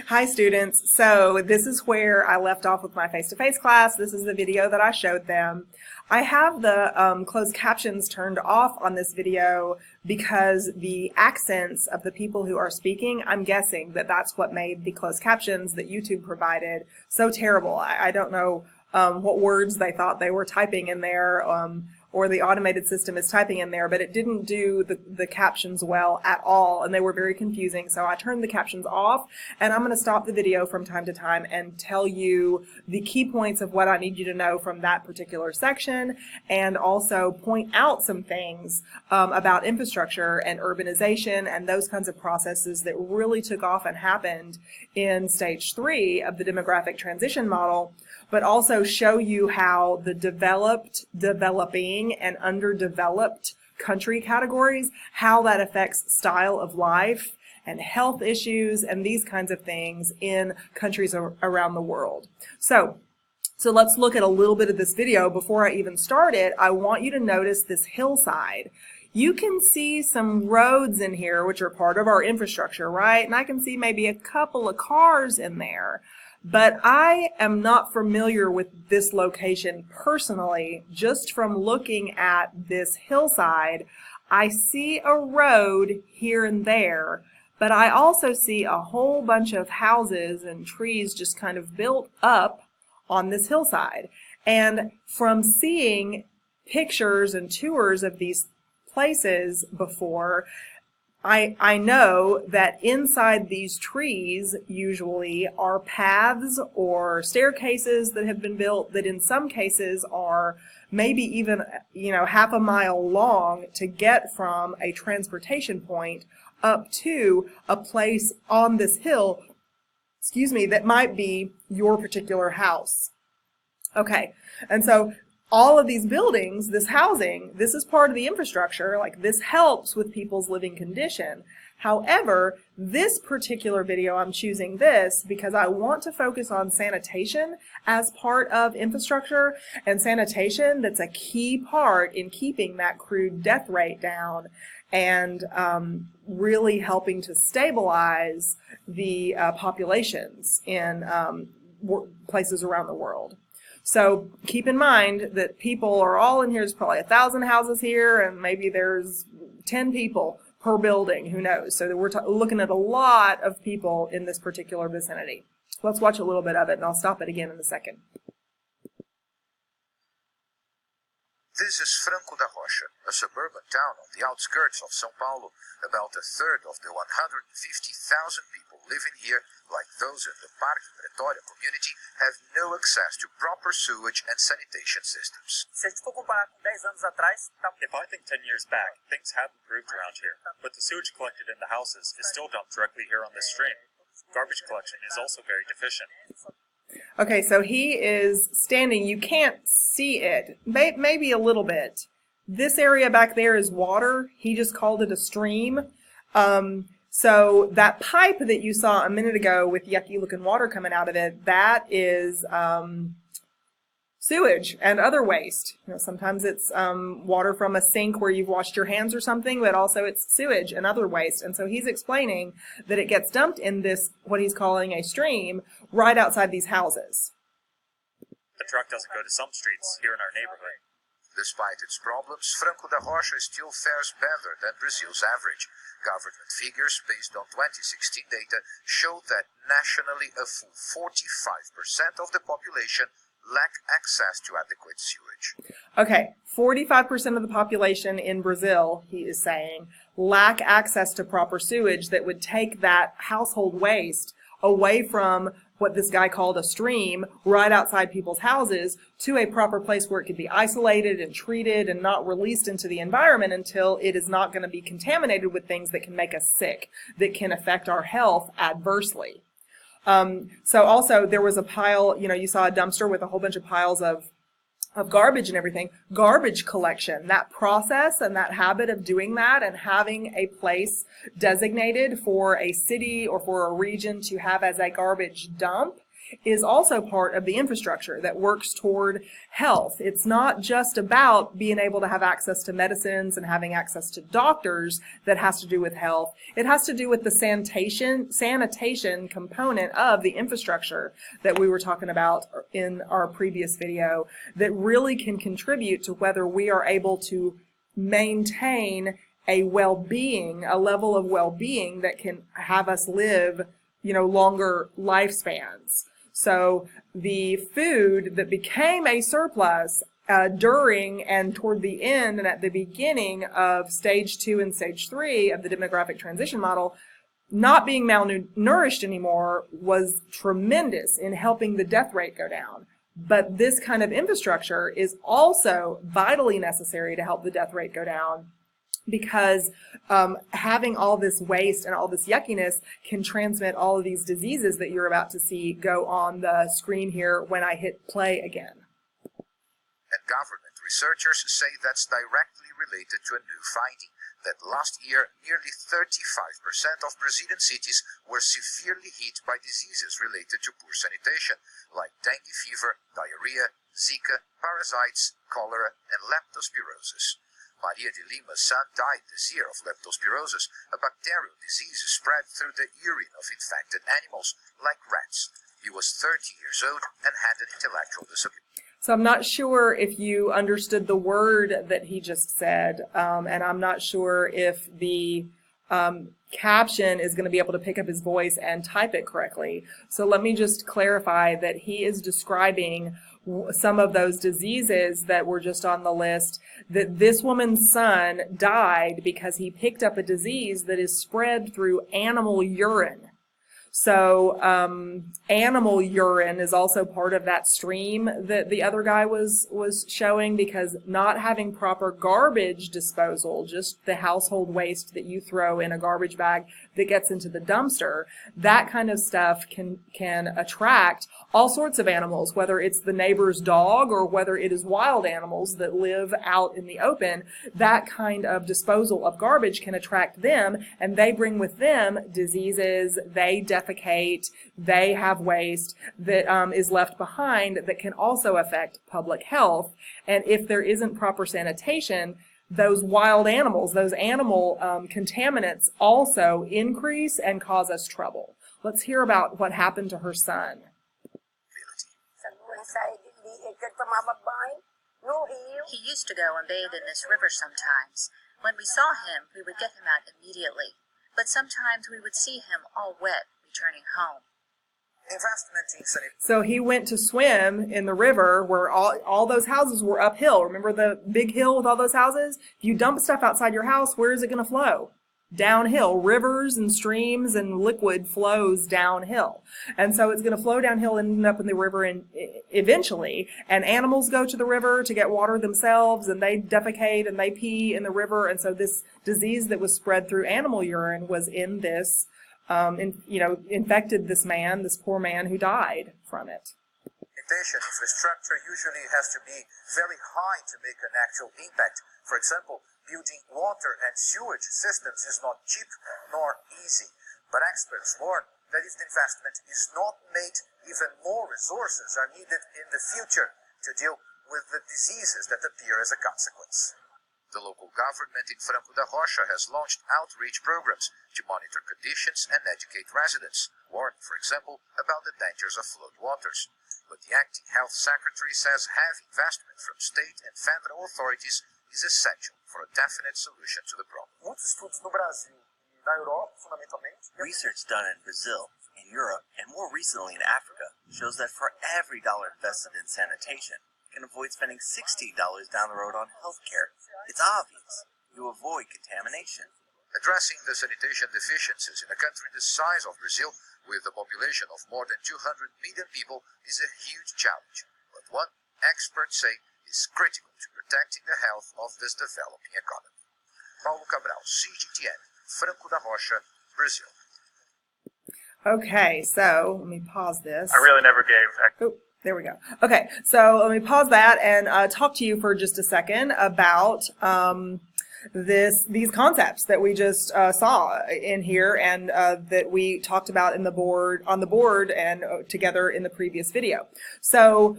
Hi students, so this is where I left off with my face-to-face class. This is the video that I showed them. I have the closed captions turned off on this video because the accents of the people who are speaking, I'm guessing that that's what made the closed captions that YouTube provided so terrible. I don't know what words they thought they were typing in there, or the automated system is typing in there, but it didn't do the captions well at all, and they were very confusing. So I turned the captions off, and I'm going to stop the video from time to time and tell you the key points of what I need you to know from that particular section, and also point out some things about infrastructure and urbanization and those kinds of processes that really took off and happened in stage 3 of the demographic transition model, but also show you how the developed, developing, and underdeveloped country categories, how that affects style of life and health issues and these kinds of things in countries around the world. So let's look at a little bit of this video. Before I even start it, I want you to notice this hillside. You can see some roads in here, which are part of our infrastructure, right? And I can see maybe a couple of cars in there. But I am not familiar with this location personally. Just from looking at this hillside, I see a road here and there, but I also see a whole bunch of houses and trees just kind of built up on this hillside. And from seeing pictures and tours of these places before, I know that inside these trees usually are paths or staircases that have been built that in some cases are maybe even, half a mile long to get from a transportation point up to a place on this hill, that might be your particular house. Okay, and so all of these buildings, this housing, this is part of the infrastructure, like this helps with people's living condition. However, this particular video, I'm choosing this because I want to focus on sanitation as part of infrastructure, and sanitation that's a key part in keeping that crude death rate down and really helping to stabilize the populations in places around the world. So keep in mind that people are all in here. There's probably 1,000 houses here, and maybe there's 10 people per building. Who knows? So we're looking at a lot of people in this particular vicinity. Let's watch a little bit of it, and I'll stop it again in a second. This is Franco da Rocha, a suburban town on the outskirts of São Paulo. About a third of the 150,000 people living here, like those in the Parque Pretória community, have no access to proper sewage and sanitation systems. If I think 10 years back, things have improved around here, but the sewage collected in the houses is still dumped directly here on this stream. Garbage collection is also very deficient. Okay, so he is standing. You can't see it, maybe a little bit. This area back there is water. He just called it a stream. So that pipe that you saw a minute ago with yucky looking water coming out of it, that is sewage and other waste. Sometimes it's water from a sink where you've washed your hands or something, but also it's sewage and other waste. And so he's explaining that it gets dumped in this, what he's calling a stream, right outside these houses. The truck doesn't go to some streets here in our neighborhood. Despite its problems, Franco da Rocha still fares better than Brazil's average. Government figures based on 2016 data show that nationally a full 45% of the population lack access to adequate sewage. Okay, 45% of the population in Brazil, he is saying, lack access to proper sewage that would take that household waste away from what this guy called a stream right outside people's houses to a proper place where it could be isolated and treated and not released into the environment until it is not going to be contaminated with things that can make us sick, that can affect our health adversely. So also there was a pile, you saw a dumpster with a whole bunch of piles of garbage and everything. Garbage collection, that process and that habit of doing that and having a place designated for a city or for a region to have as a garbage dump is also part of the infrastructure that works toward health. It's not just about being able to have access to medicines and having access to doctors that has to do with health. It has to do with the sanitation component of the infrastructure that we were talking about in our previous video that really can contribute to whether we are able to maintain a well-being, a level of well-being that can have us live, longer lifespans. So the food that became a surplus during and toward the end and at the beginning of stage 2 and stage 3 of the demographic transition model, not being malnourished anymore was tremendous in helping the death rate go down. But this kind of infrastructure is also vitally necessary to help the death rate go down, because having all this waste and all this yuckiness can transmit all of these diseases that you're about to see go on the screen here when I hit play again. And government researchers say that's directly related to a new finding that last year nearly 35% of Brazilian cities were severely hit by diseases related to poor sanitation, like dengue fever, diarrhea, Zika, parasites, cholera, and leptospirosis. Maria de Lima's son died this year of leptospirosis, a bacterial disease spread through the urine of infected animals, like rats. He was 30 years old and had an intellectual disability. So I'm not sure if you understood the word that he just said, and I'm not sure if the caption is going to be able to pick up his voice and type it correctly. So let me just clarify that he is describing some of those diseases that were just on the list, that this woman's son died because he picked up a disease that is spread through animal urine. So animal urine is also part of that stream that the other guy was showing, because not having proper garbage disposal, just the household waste that you throw in a garbage bag that gets into the dumpster, that kind of stuff can attract all sorts of animals, whether it's the neighbor's dog or whether it is wild animals that live out in the open. That kind of disposal of garbage can attract them, and they bring with them diseases, they defecate, they have waste that is left behind that can also affect public health. And if there isn't proper sanitation, those wild animals, those animal contaminants also increase and cause us trouble. Let's hear about what happened to her son. He used to go and bathe in this river sometimes. When we saw him, we would get him out immediately. But sometimes we would see him all wet returning home. So he went to swim in the river where all those houses were uphill. Remember the big hill with all those houses? If you dump stuff outside your house, where is it going to flow? Downhill. Rivers and streams and liquid flows downhill. And so it's going to flow downhill and end up in the river eventually. And animals go to the river to get water themselves, and they defecate and they pee in the river. And so this disease that was spread through animal urine was in this, infected this man, this poor man who died from it. Infrastructure usually has to be very high to make an actual impact. For example, building water and sewage systems is not cheap nor easy. But experts warn that if the investment is not made, even more resources are needed in the future to deal with the diseases that appear as a consequence. The local government in Franco da Rocha has launched outreach programs to monitor conditions and educate residents, warn, for example, about the dangers of flood waters. But the acting health secretary says heavy investment from state and federal authorities is essential for a definite solution to the problem. Research done in Brazil, in Europe, and more recently in Africa shows that for every dollar invested in sanitation, you can avoid spending $60 down the road on healthcare. It's obvious. You avoid contamination. Addressing the sanitation deficiencies in a country the size of Brazil, with a population of more than 200 million people, is a huge challenge. But one, experts say, is critical to protecting the health of this developing economy. Paulo Cabral, CGTN, Franco da Rocha, Brazil. Okay, so let me pause this. I really never gave. Oh, there we go. Okay, so let me pause that and talk to you for just a second about these concepts that we just saw in here and that we talked about on the board and together in the previous video. So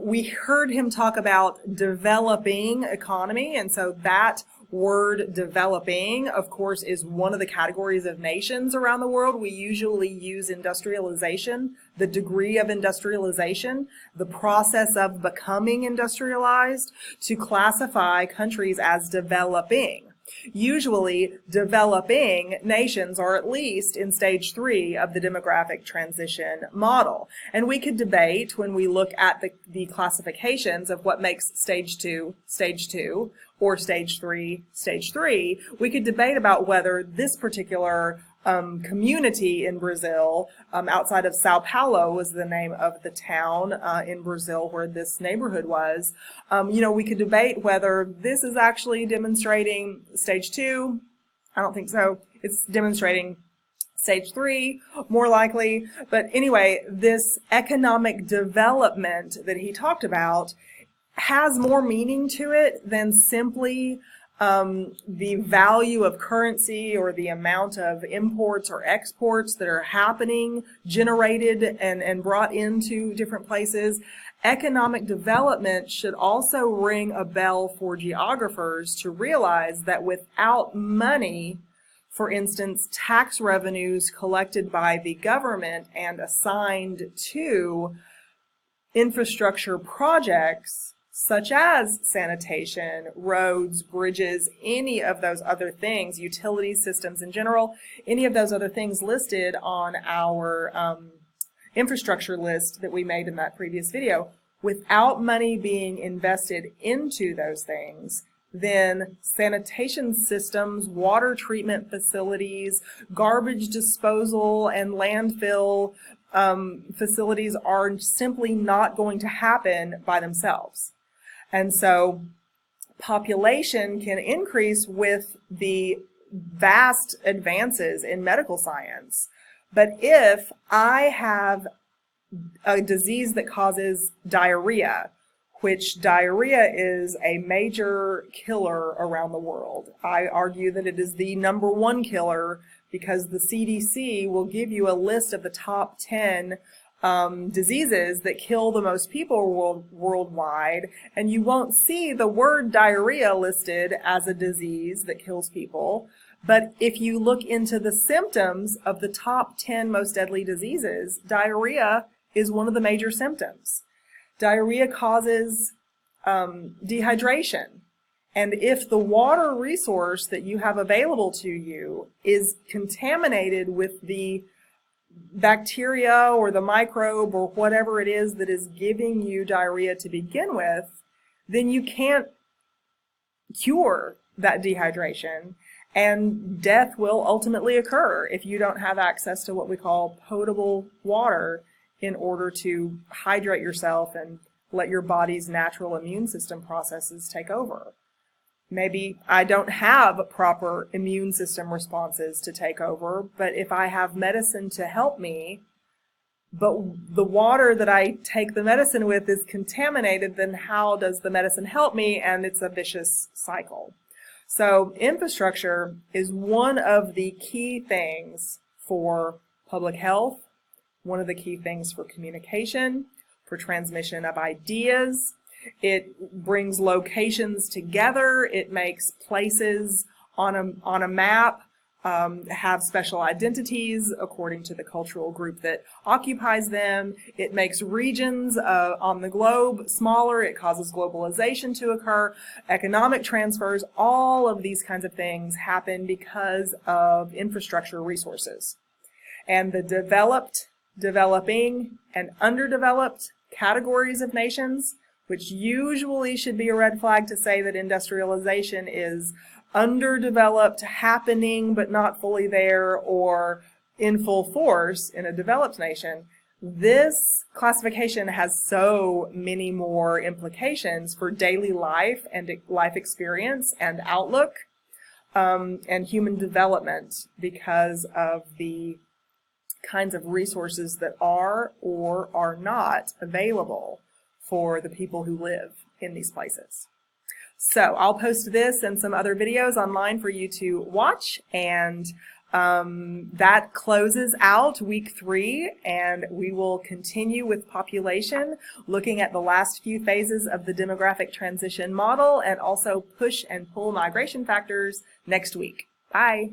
we heard him talk about developing economy, and so that word developing, of course, is one of the categories of nations around the world. We usually use industrialization, the degree of industrialization, the process of becoming industrialized, to classify countries as developing. Usually, developing nations are at least in stage 3 of the demographic transition model. And we could debate when we look at the classifications of what makes stage 2, or stage 3, we could debate about whether this particular community in Brazil, outside of Sao Paulo was the name of the town in Brazil where this neighborhood was. We could debate whether this is actually demonstrating stage 2. I don't think so. It's demonstrating stage 3, more likely. But anyway, this economic development that he talked about has more meaning to it than simply the value of currency or the amount of imports or exports that are happening, generated and brought into different places. Economic development should also ring a bell for geographers to realize that without money, for instance, tax revenues collected by the government and assigned to infrastructure projects, such as sanitation, roads, bridges, any of those other things, utility systems in general, any of those other things listed on our infrastructure list that we made in that previous video, without money being invested into those things, then sanitation systems, water treatment facilities, garbage disposal, and landfill facilities are simply not going to happen by themselves. And so population can increase with the vast advances in medical science. But if I have a disease that causes diarrhea, which diarrhea is a major killer around the world, I argue that it is the #1 killer because the CDC will give you a list of the top 10 diseases that kill the most people worldwide, and you won't see the word diarrhea listed as a disease that kills people. But if you look into the symptoms of the top 10 most deadly diseases, diarrhea is one of the major symptoms. Diarrhea causes dehydration. And if the water resource that you have available to you is contaminated with the bacteria or the microbe or whatever it is that is giving you diarrhea to begin with, then you can't cure that dehydration, and death will ultimately occur if you don't have access to what we call potable water in order to hydrate yourself and let your body's natural immune system processes take over. Maybe I don't have proper immune system responses to take over, but if I have medicine to help me, but the water that I take the medicine with is contaminated, then how does the medicine help me? And it's a vicious cycle. So infrastructure is one of the key things for public health, one of the key things for communication, for transmission of ideas. It brings locations together. It makes places on a map have special identities according to the cultural group that occupies them. It makes regions on the globe smaller. It causes globalization to occur. Economic transfers, all of these kinds of things happen because of infrastructure resources. And the developed, developing, and underdeveloped categories of nations, which usually should be a red flag to say that industrialization is underdeveloped, happening but not fully there, or in full force in a developed nation. This classification has so many more implications for daily life and life experience and outlook and human development because of the kinds of resources that are or are not available for the people who live in these places. So I'll post this and some other videos online for you to watch, and that closes out week 3, and we will continue with population, looking at the last few phases of the demographic transition model and also push and pull migration factors next week. Bye.